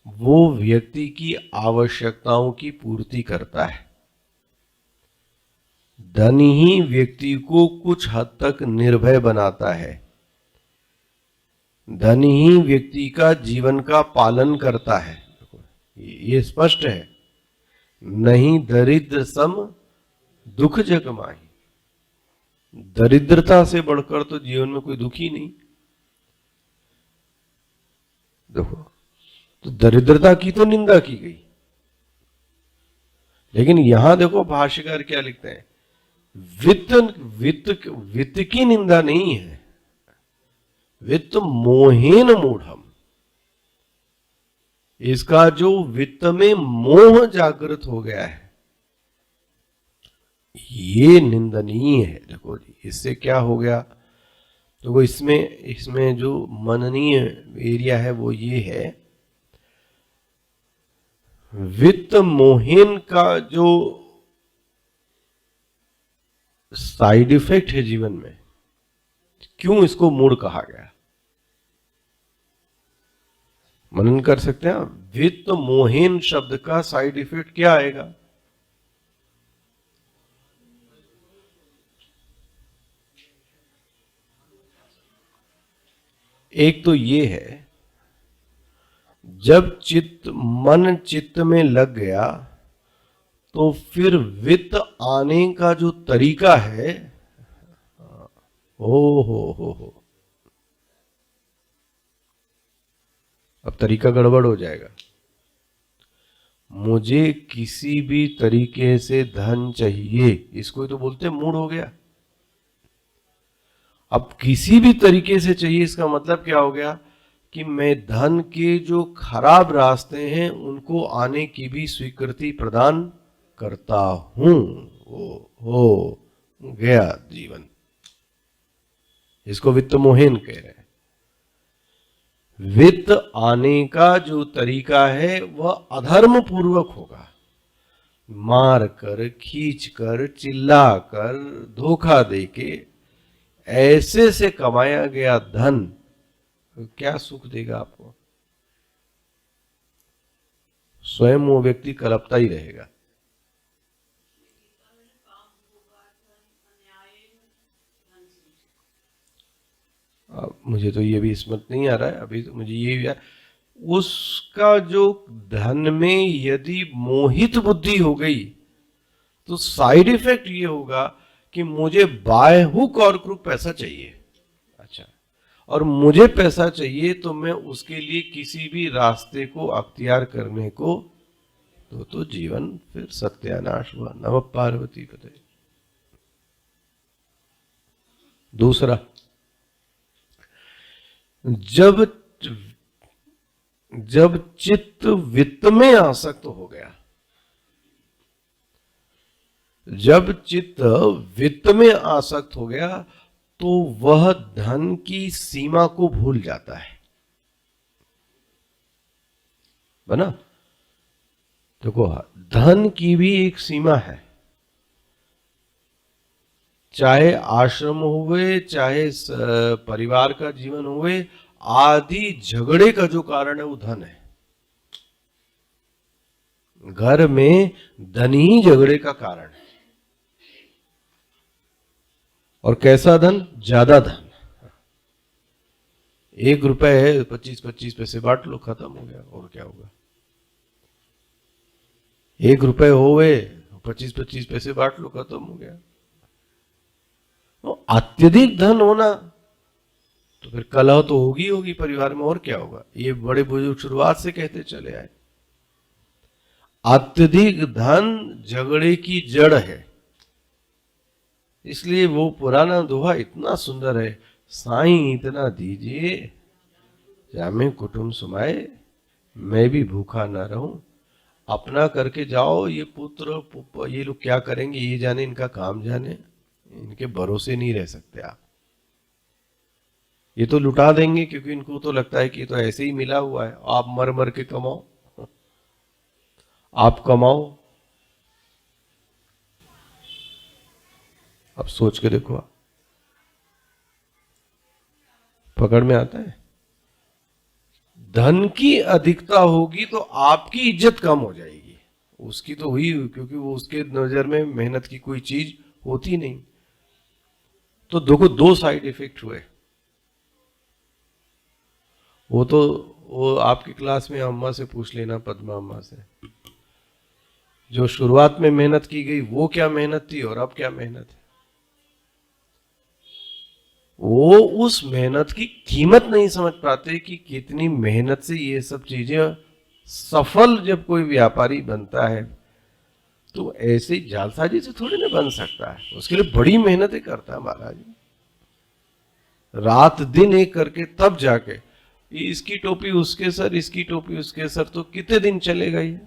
वो व्यक्ति की आवश्यकताओं की पूर्ति करता है। धन ही व्यक्ति को कुछ हद तक निर्भय बनाता है। धन ही व्यक्ति का जीवन का पालन करता है। ये स्पष्ट है, नहीं दरिद्र सम दुख जग माही। दरिद्रता से बढ़कर तो जीवन में कोई दुख ही नहीं। देखो, तो दरिद्रता की तो निंदा की गई, लेकिन यहां देखो भाष्यकार क्या लिखते हैं, वित्त वित्त वित्त की निंदा नहीं है, वित्त मोहेन मूढ़म। इसका जो वित्त में मोह जागृत हो गया है, ये निंदनीय है। देखो जी, इससे क्या हो गया, तो इसमें जो मननीय एरिया है वो ये है, वित्त मोहन का जो साइड इफेक्ट है जीवन में, क्यों इसको मूढ़ कहा गया, मनन कर सकते हैं। वित्त मोहन शब्द का साइड इफेक्ट क्या आएगा, एक तो ये है, जब मन चित्त में लग गया तो फिर वित्त आने का जो तरीका है, हो अब तरीका गड़बड़ हो जाएगा। मुझे किसी भी तरीके से धन चाहिए, इसको तो बोलते मूड हो गया। अब किसी भी तरीके से चाहिए, इसका मतलब क्या हो गया कि मैं धन के जो खराब रास्ते हैं उनको आने की भी स्वीकृति प्रदान करता हूं। हो गया जीवन, इसको वित्त मोहन कह रहे हैं। वित्त आने का जो तरीका है वह अधर्म पूर्वक होगा, मार कर, खींच कर, चिल्ला कर, धोखा देके ऐसे से कमाया गया धन क्या सुख देगा आपको, स्वयं वो व्यक्ति कलपता ही रहेगा। मुझे तो ये भी स्मृत नहीं आ रहा है अभी, तो मुझे ये भी उसका जो धन में यदि मोहित बुद्धि हो गई तो साइड इफेक्ट ये होगा कि मुझे बाय हुक और क्रुक पैसा चाहिए। अच्छा, और मुझे पैसा चाहिए तो मैं उसके लिए किसी भी रास्ते को अख्तियार करने को, तो जीवन फिर सत्यानाश हुआ। नमः पार्वती पते। दूसरा, जब चित्त वित्त में आसक्त हो गया, जब चित्त वित्त में आसक्त हो गया तो वह धन की सीमा को भूल जाता है। बना, देखो धन की भी एक सीमा है, चाहे आश्रम हुए, चाहे परिवार का जीवन हुए, आदि झगड़े का जो कारण है वो धन है। घर में धन ही झगड़े का कारण है। और कैसा धन? ज्यादा धन। 1 रुपए है, 25-25 पैसे बांट लो, खत्म हो गया। और क्या होगा? 1 रुपए हो गए, 25-25 पैसे बांट लो, खत्म हो गया। तो अत्यधिक धन होना तो फिर कलह तो होगी होगी परिवार में। और क्या होगा? ये बड़े बुजुर्ग शुरुआत से कहते चले आए, अत्यधिक धन झगड़े की जड़ है। इसलिए वो पुराना दोहा इतना सुंदर है, साईं इतना दीजिए जामे कुटुंब सुमाए, मैं भी भूखा ना रहूं। अपना करके जाओ, ये पुत्र ये लोग क्या करेंगे ये जाने, इनका काम जाने, इनके भरोसे नहीं रह सकते आप। ये तो लुटा देंगे, क्योंकि इनको तो लगता है कि ये तो ऐसे ही मिला हुआ है। आप मर मर के कमाओ, आप कमाओ। अब सोच के देखो, आप पकड़ में आता है। धन की अधिकता होगी तो आपकी इज्जत कम हो जाएगी। उसकी तो हुई, क्योंकि वो उसके नजर में मेहनत की कोई चीज होती नहीं। तो देखो, 2 साइड इफेक्ट हुए। वो आपकी क्लास में अम्मा से पूछ लेना, पद्मा अम्मा से, जो शुरुआत में मेहनत की गई वो क्या मेहनत थी और अब क्या मेहनत है। वो उस मेहनत की कीमत नहीं समझ पाते कि कितनी मेहनत से ये सब चीजें सफल। जब कोई व्यापारी बनता है तो ऐसे जालसाजी से थोड़ी ना बन सकता है, उसके लिए बड़ी मेहनतें करता है महाराज, रात दिन एक करके, तब जाके इसकी टोपी उसके सर, इसकी टोपी उसके सर, तो कितने दिन चलेगा ये।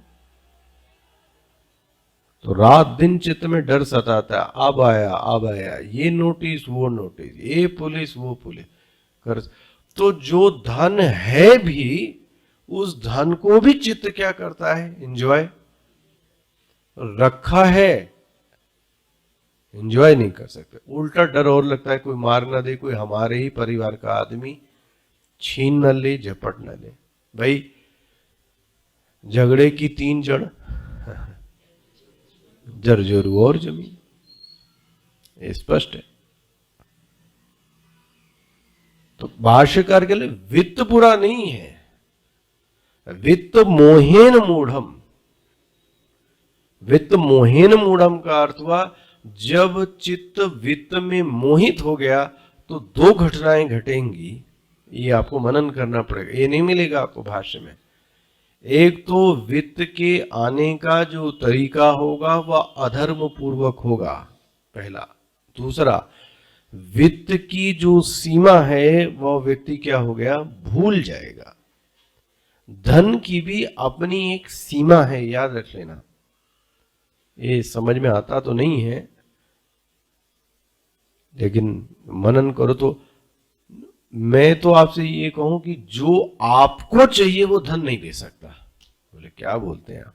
तो रात दिन चित्त में डर सताता है, अब आया, ये नोटिस वो नोटिस, ये पुलिस वो पुलिस कर। तो जो धन है भी, उस धन को भी चित्त क्या करता है? एंजॉय रखा है, एंजॉय नहीं कर सकते। उल्टा डर और लगता है कोई मार ना दे, कोई हमारे ही परिवार का आदमी छीन न ले, झपट न ले। भाई, झगड़े की 3 जड़, जर्जरू और जमीन, स्पष्ट है। तो भाष्यकार के लिए वित्त बुरा नहीं है, वित्त मोहेन मूढ़म। वित्त मोहेन मूढ़म का अर्थ हुआ, जब चित्त वित्त में मोहित हो गया तो 2 घटनाएं घटेंगी। ये आपको मनन करना पड़ेगा, ये नहीं मिलेगा आपको भाष्य में। एक तो वित्त के आने का जो तरीका होगा वह अधर्म पूर्वक होगा, पहला। दूसरा, वित्त की जो सीमा है वह व्यक्ति क्या हो गया? भूल जाएगा। धन की भी अपनी एक सीमा है, याद रख लेना। ये समझ में आता तो नहीं है, लेकिन मनन करो तो। मैं तो आपसे ये कहूं कि जो आपको चाहिए वो धन नहीं दे सकता। बोले क्या बोलते हैं आप?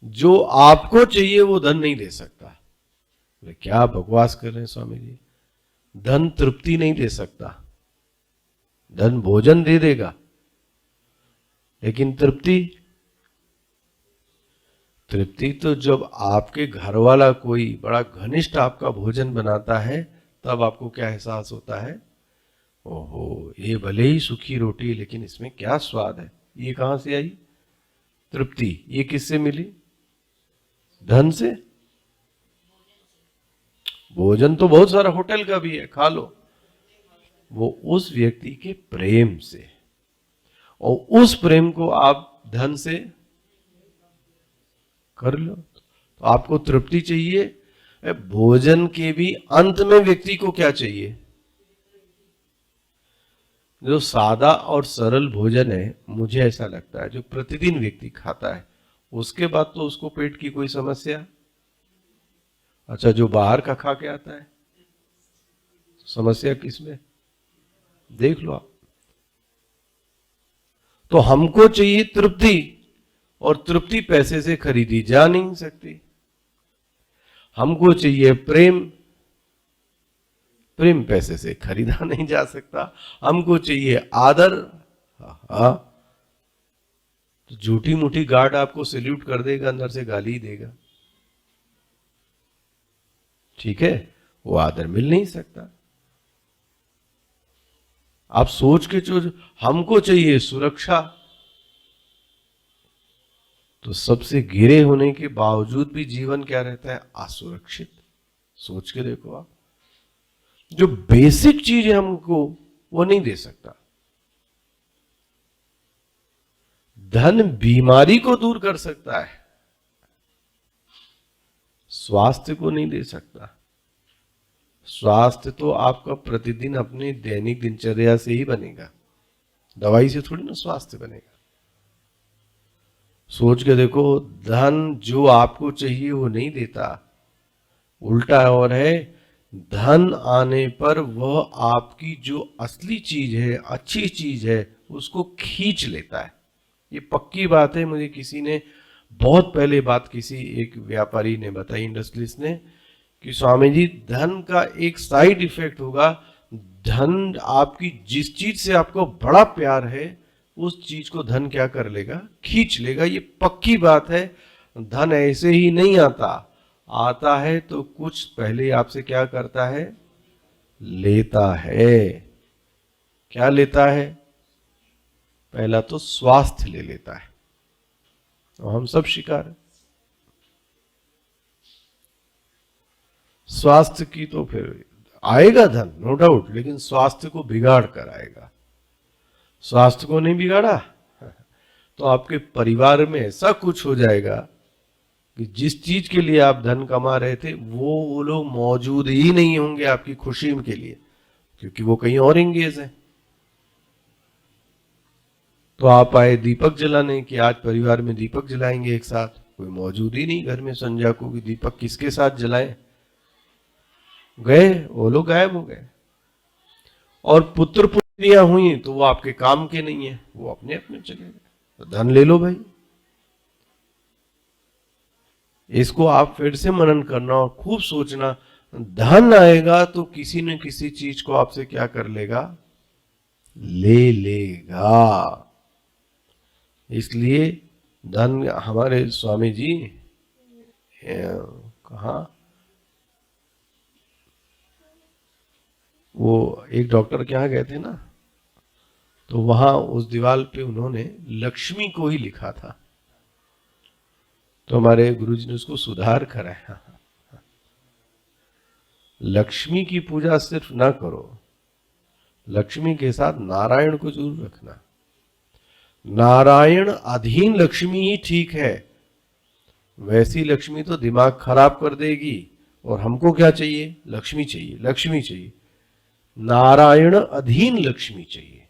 जो आपको चाहिए वो धन नहीं दे सकता। बोले क्या बकवास कर रहे हैं स्वामी जी? धन तृप्ति नहीं दे सकता। धन भोजन दे देगा, लेकिन तृप्ति तो जब आपके घर वाला कोई बड़ा घनिष्ठ आपका भोजन बनाता है, तब आपको क्या एहसास होता है? ओहो, ये भले ही सूखी रोटी, लेकिन इसमें क्या स्वाद है। ये कहां से आई तृप्ति? ये किससे मिली? धन से? भोजन तो बहुत सारा होटल का भी है, खा लो। वो उस व्यक्ति के प्रेम से, और उस प्रेम को आप धन से कर लो। तो आपको तृप्ति चाहिए। भोजन के भी अंत में व्यक्ति को क्या चाहिए? जो सादा और सरल भोजन है, मुझे ऐसा लगता है जो प्रतिदिन व्यक्ति खाता है, उसके बाद तो उसको पेट की कोई समस्या। अच्छा, जो बाहर का खा के आता है, समस्या किसमें? देख लो आप। तो हमको चाहिए तृप्ति, और तृप्ति पैसे से खरीदी जा नहीं सकती। हमको चाहिए प्रेम, प्रेम पैसे से खरीदा नहीं जा सकता। हमको चाहिए आदर। हाँ, तो झूठी मूठी गार्ड आपको सैल्यूट कर देगा, अंदर से गाली देगा, ठीक है, वो आदर मिल नहीं सकता। आप सोच के जो हमको चाहिए सुरक्षा, तो सबसे घिरे होने के बावजूद भी जीवन क्या रहता है? असुरक्षित। सोच के देखो आप, जो बेसिक चीज है हमको वो नहीं दे सकता। धन बीमारी को दूर कर सकता है, स्वास्थ्य को नहीं दे सकता। स्वास्थ्य तो आपका प्रतिदिन अपने दैनिक दिनचर्या से ही बनेगा, दवाई से थोड़ी ना स्वास्थ्य बनेगा। सोच के देखो, धन जो आपको चाहिए वो नहीं देता, उल्टा और है, धन आने पर वह आपकी जो असली चीज है, अच्छी चीज है, उसको खींच लेता है। ये पक्की बात है। मुझे किसी ने बहुत पहले बात किसी एक व्यापारी ने बताई, इंडस्ट्रियलिस्ट ने, कि स्वामी जी धन का एक साइड इफेक्ट होगा, धन आपकी जिस चीज से आपको बड़ा प्यार है उस चीज को धन क्या कर लेगा? खींच लेगा। ये पक्की बात है। धन ऐसे ही नहीं आता, आता है तो कुछ पहले आपसे क्या करता है? लेता है। क्या लेता है? पहला तो स्वास्थ्य ले लेता है, और हम सब शिकार हैं स्वास्थ्य की। तो फिर आएगा धन, नो डाउट, लेकिन स्वास्थ्य को बिगाड़ कर आएगा। स्वास्थ्य को नहीं बिगाड़ा तो आपके परिवार में ऐसा कुछ हो जाएगा कि जिस चीज के लिए आप धन कमा रहे थे वो लोग मौजूद ही नहीं होंगे आपकी खुशी के लिए, क्योंकि वो कहीं और एंगेज है। तो आप आए दीपक जलाने कि आज परिवार में दीपक जलाएंगे एक साथ, कोई मौजूद ही नहीं घर में संध्या को कि दीपक किसके साथ जलाएं। गए, वो लोग गायब हो गए। और पुत्र पुत्रियां हुई तो वो आपके काम के नहीं है, वो अपने अपने चले गए। तो धन ले लो भाई। इसको आप फिर से मनन करना और खूब सोचना। धन आएगा तो किसी न किसी चीज को आपसे क्या कर लेगा? ले लेगा। इसलिए धन, हमारे स्वामी जी कहा, वो एक डॉक्टर के यहाँ गए थे ना, तो वहां उस दीवार पे उन्होंने लक्ष्मी को ही लिखा था, तो हमारे गुरुजी ने उसको सुधार कराया। लक्ष्मी की पूजा सिर्फ ना करो, लक्ष्मी के साथ नारायण को जरूर रखना। नारायण अधीन लक्ष्मी ही ठीक है, वैसी लक्ष्मी तो दिमाग खराब कर देगी। और हमको क्या चाहिए? लक्ष्मी चाहिए, लक्ष्मी चाहिए। नारायण अधीन लक्ष्मी चाहिए,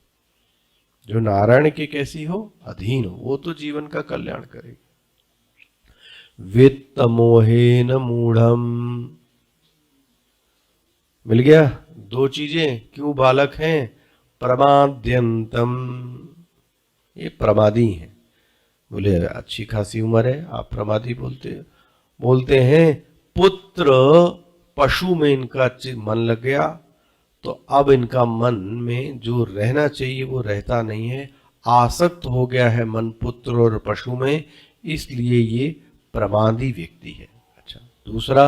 जो नारायण के कैसी हो? अधीन हो, वो तो जीवन का कल्याण करेगी। वित्त मोहेन मूढ़म, मिल गया दो चीजें। क्यों बालक हैं? प्रमाद्यंतम, ये प्रमादी हैं। बोले अच्छी खासी उम्र है, आप प्रमादी बोलते हैं। पुत्र पशु में इनका मन लग गया, तो अब इनका मन में जो रहना चाहिए वो रहता नहीं है, आसक्त हो गया है मन पुत्र और पशु में, इसलिए ये प्रमादी व्यक्ति है। अच्छा, दूसरा,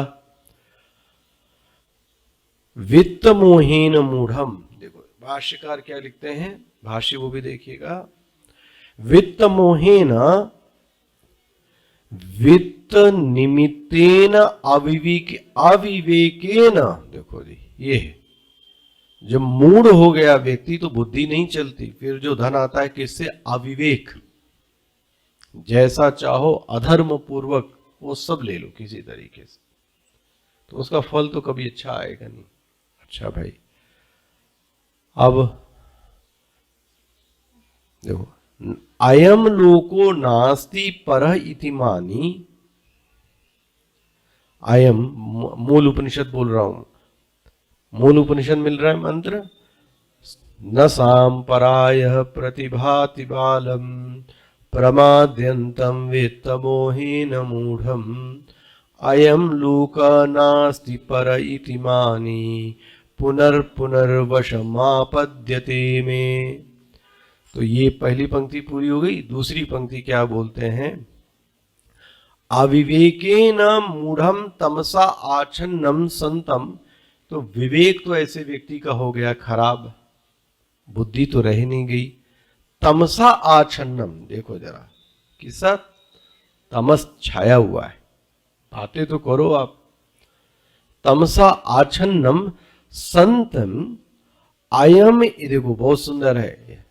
वित्त मोहेन मूढ़म। देखो भाष्यकार क्या लिखते हैं, भाष्य वो भी देखिएगा। वित्त मोहेन, वित्त निमित्तेन अविवेकेन, देखो जी ये है, जब मूढ़ हो गया व्यक्ति तो बुद्धि नहीं चलती। फिर जो धन आता है किससे? अविवेक। जैसा चाहो अधर्म पूर्वक वो सब ले लो किसी तरीके से, तो उसका फल तो कभी अच्छा आएगा नहीं। अच्छा भाई, अब देखो, अयम लोको नास्ति परः इति मानी। अयम मूल उपनिषद बोल रहा हूं, मूल उपनिषद मिल रहा है मंत्र। न सांपरायः प्रतिभाति बालम प्रमाद्यन्तं वित्त मोहेन मूढ़म् अयम लोक नास्ति पर इति मानी पुनर्पुनर्वशमापद्यते में। तो ये पहली पंक्ति पूरी हो गई। दूसरी पंक्ति क्या बोलते हैं? अविवेकेन मूढ़म तमसा आच्छन्नम संतम। तो विवेक तो ऐसे व्यक्ति का हो गया खराब, बुद्धि तो रह नहीं गई। तमसा आच्छन्नम, देखो जरा किसा तमस छाया हुआ है, बातें तो करो आप। तमसा आच्छन्नम संतम अयम, देखो बहुत सुंदर है,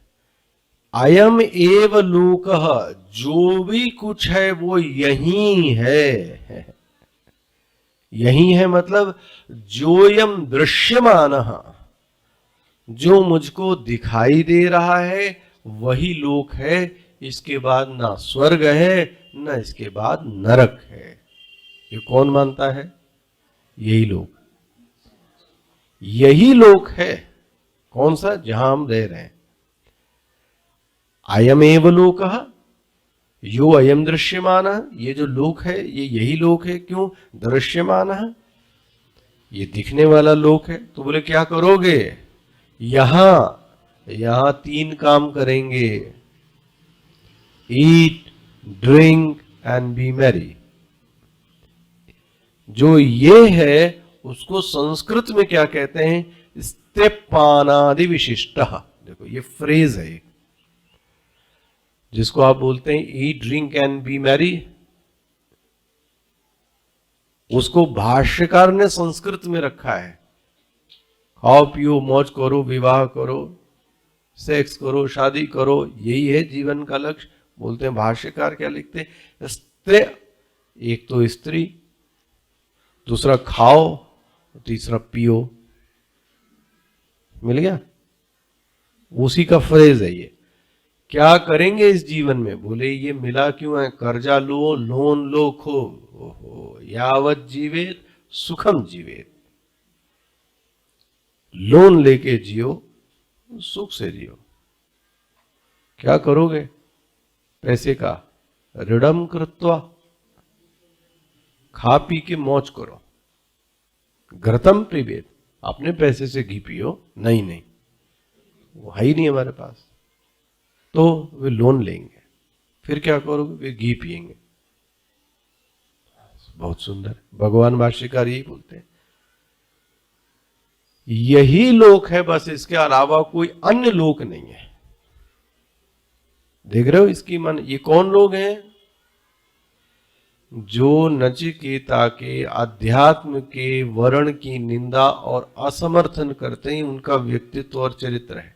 अयम एव लोकः, जो भी कुछ है वो यही है। यही है मतलब जोयम दृश्यमानः, जो मुझको दिखाई दे रहा है वही लोक है। इसके बाद ना स्वर्ग है ना इसके बाद नरक है। ये कौन मानता है? यही लोक, यही लोक है। कौन सा? जहां हम रह रहे हैं। अयमेव लोकः यो अयम दृश्यमान, ये जो लोक है ये यही लोक है। क्यों? दृश्यमान, ये दिखने वाला लोक है। तो बोले क्या करोगे? यहां 3 काम करेंगे, ईट, ड्रिंक एंड बी मैरी। जो ये है उसको संस्कृत में क्या कहते हैं? स्तृपानादि विशिष्ट। देखो ये फ्रेज है, जिसको आप बोलते हैं ईट, ड्रिंक एंड बी मैरी, उसको भाष्यकार ने संस्कृत में रखा है। खाओ पियो मौज करो, विवाह करो, सेक्स करो, शादी करो, यही है जीवन का लक्ष्य। बोलते हैं भाष्यकार क्या लिखते हैं? स्त्री, एक तो स्त्री, दूसरा खाओ, तीसरा पियो। मिल गया? उसी का फ्रेज है ये। क्या करेंगे इस जीवन में? बोले ये मिला क्यों है? कर्जा लो, लोन लो खूब, ओहो, यावत जीवेत सुखम जीवेत। लोन लेके जियो, सुख से जियो। क्या करोगे पैसे का? ऋणम कृत्वा, खा पी के मौज करो। घृतम पिबेत, अपने पैसे से घी पियो। नहीं, वो है ही नहीं हमारे पास। तो वे लोन लेंगे, फिर क्या करोगे? वे घी पिएंगे। बहुत सुंदर, भगवान भाष्यकार यही बोलते हैं, यही लोक है, बस इसके अलावा कोई अन्य लोक नहीं है। देख रहे हो इसकी मन? ये कौन लोग हैं? जो नचिकेता के अध्यात्म के वर्ण की निंदा और असमर्थन करते हैं, उनका व्यक्तित्व और चरित्र है।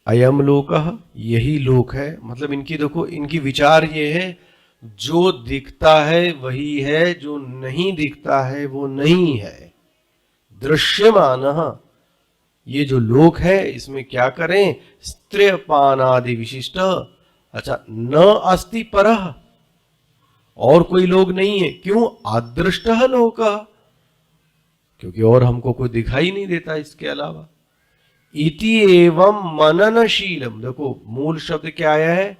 अयम लोकः, यही लोक है। मतलब इनकी देखो, इनकी विचार ये है, जो दिखता है वही है, जो नहीं दिखता है वो नहीं है। दृश्यमानः, ये जो लोक है इसमें क्या करें? स्त्रीपानादि विशिष्ट। अच्छा, न अस्ति परः, और कोई लोग नहीं है। क्यों? अदृष्टः लोकः, क्योंकि और हमको कोई दिखाई नहीं देता इसके अलावा। इति एवं मननशीलम, देखो मूल शब्द क्या आया है?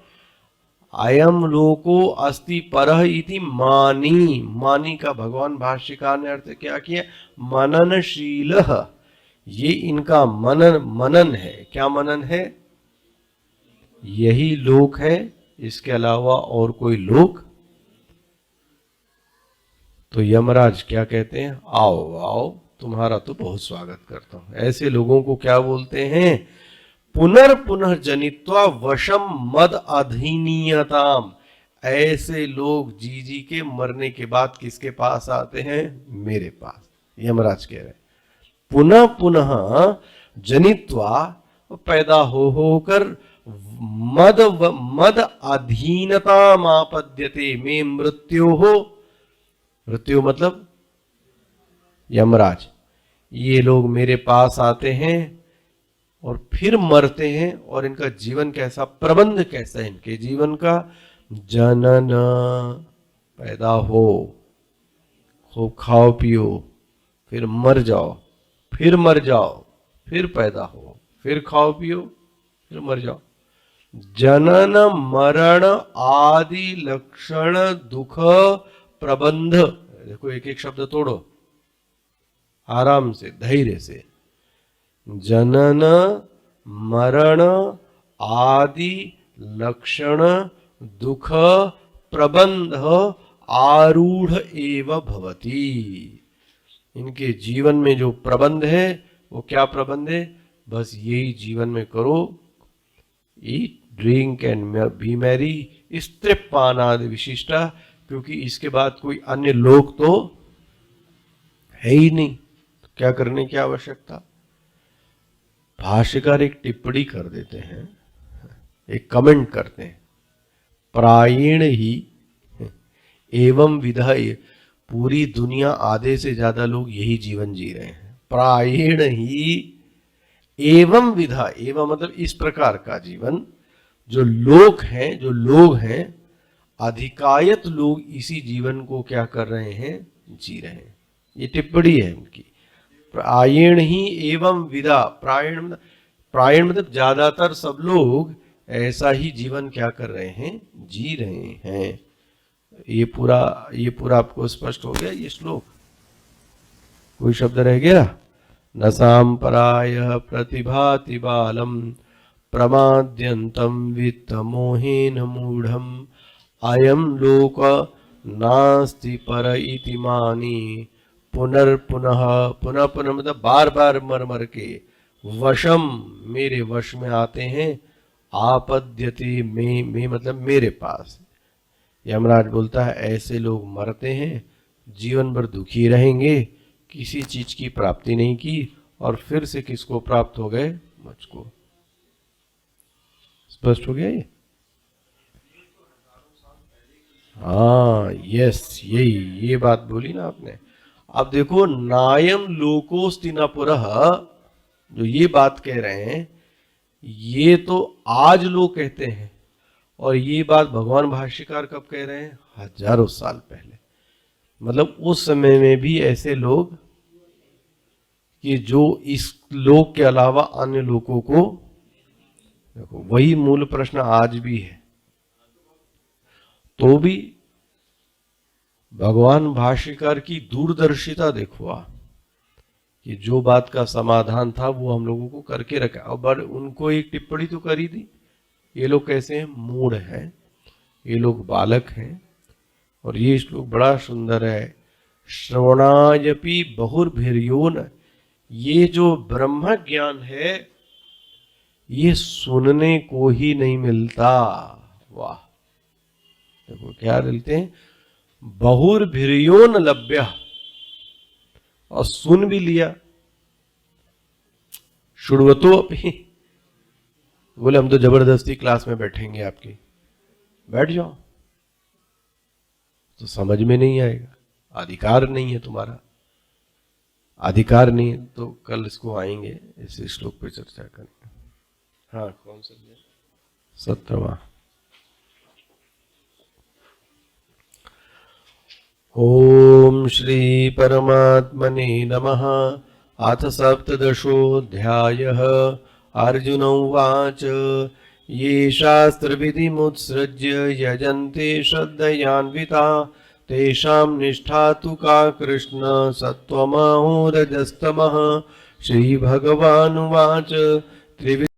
अयम लोको अस्ति परः इति मानी। मानी का भगवान भाष्यकार ने अर्थ क्या किया? मननशीलः, ये इनका मनन है। क्या मनन है? यही लोक है, इसके अलावा और कोई लोक। तो यमराज क्या कहते हैं? आओ आओ, तुम्हारा तो बहुत स्वागत करता हूं। ऐसे लोगों को क्या बोलते हैं? पुनर्पुनः जनित्वा वशम मद अधीनीयताम। ऐसे लोग जी के मरने के बाद किसके पास आते हैं? मेरे पास। यमराज कह रहे हैं पुनः पुनः जनित्वा, पैदा होकर मद अधीनताम आपद्यते में मृत्यु हो। मृत्यु मतलब यमराज। ये लोग मेरे पास आते हैं और फिर मरते हैं। और इनका जीवन कैसा, प्रबंध कैसा है इनके जीवन का? जनन, पैदा हो, खूब खाओ पियो, फिर मर जाओ, फिर मर जाओ, फिर पैदा हो, फिर खाओ पियो, फिर मर जाओ। जनन मरण आदि लक्षण दुख प्रबंध, देखो एक एक शब्द तोड़ो आराम से, धैर्य से। जनन मरण आदि लक्षण दुख प्रबंध आरूढ़ एव भवति। इनके जीवन में जो प्रबंध है वो क्या प्रबंध है? बस यही जीवन में करो, eat drink and be merry, स्त्रीपानादि विशिष्टा, क्योंकि इसके बाद कोई अन्य लोक तो है ही नहीं, तो क्या करने की आवश्यकता। भाष्यकार एक टिप्पणी कर देते हैं, एक कमेंट करते हैं, प्रायण ही एवं विधाय, पूरी दुनिया आधे से ज्यादा लोग यही जीवन जी रहे हैं। प्रायण ही एवं विधा, एवं मतलब इस प्रकार का जीवन, जो लोग हैं अधिकायत लोग इसी जीवन को क्या कर रहे हैं? जी रहे हैं। ये टिप्पणी है उनकी। प्रायण ही एवं विधा, प्रायण मतलब ज्यादातर सब लोग ऐसा ही जीवन क्या कर रहे हैं? जी रहे हैं। ये पूरा आपको स्पष्ट हो गया ये श्लोक? कोई शब्द रह गया? न सांपरायः प्रतिभाति बालम प्रमाद्यन्तं वित्तमोहेन मूढ़म अयं लोक नास्ति पर इति मानी पुनर्पुनः, पुनः पुनः मतलब बार बार मर मर के, वशम मेरे वश में आते हैं, आपद्यते में मतलब मेरे पास। यमराज बोलता है ऐसे लोग मरते हैं, जीवन भर दुखी रहेंगे, किसी चीज की प्राप्ति नहीं की, और फिर से किसको प्राप्त हो गए? मुझको। स्पष्ट हो गया ये? हाँ यस, ये बात बोली ना आपने। अब देखो, नायम लोकोस्ति न पुरः, जो ये बात कह रहे हैं ये तो आज लोग कहते हैं, और ये बात भगवान भाष्यकार कब कह रहे हैं? हजारों साल पहले। मतलब उस समय में भी ऐसे लोग कि जो इस लोक के अलावा अन्य लोगों को, देखो वही मूल प्रश्न आज भी है, तो भी भगवान भाष्यकार की दूरदर्शिता देखो आप, कि जो बात का समाधान था वो हम लोगों को करके रखा। अब उनको एक टिप्पणी तो कर ही दी, ये लोग कैसे हैं? मूढ़ हैं, ये लोग बालक हैं। और ये श्लोक बड़ा सुंदर है, श्रवणायपि बहुर्भिर्योन, ये जो ब्रह्म ज्ञान है ये सुनने को ही नहीं मिलता। वाह, देखो क्या मिलते हैं? बहुर्भिर्योन लभ्य, और सुन भी लिया। शुण्वतो अपि, बोले हम तो जबरदस्ती क्लास में बैठेंगे आपकी, बैठ जाओ, तो समझ में नहीं आएगा, अधिकार नहीं है तुम्हारा, अधिकार नहीं है। तो कल इसको आएंगे, इस श्लोक पे चर्चा करेंगे। हाँ, कौन सा? 17वां। ओम श्री परमात्मने नमः। अथ सप्तदशोऽध्यायः। अर्जुन उवाच ये शास्त्रविधिमुत्सृज्य यजन्ते श्रद्धयान्विताः तेषां निष्ठा तु का कृष्ण सत्त्वमहो रजस्तमः। श्रीभगवानुवाच त्रिविध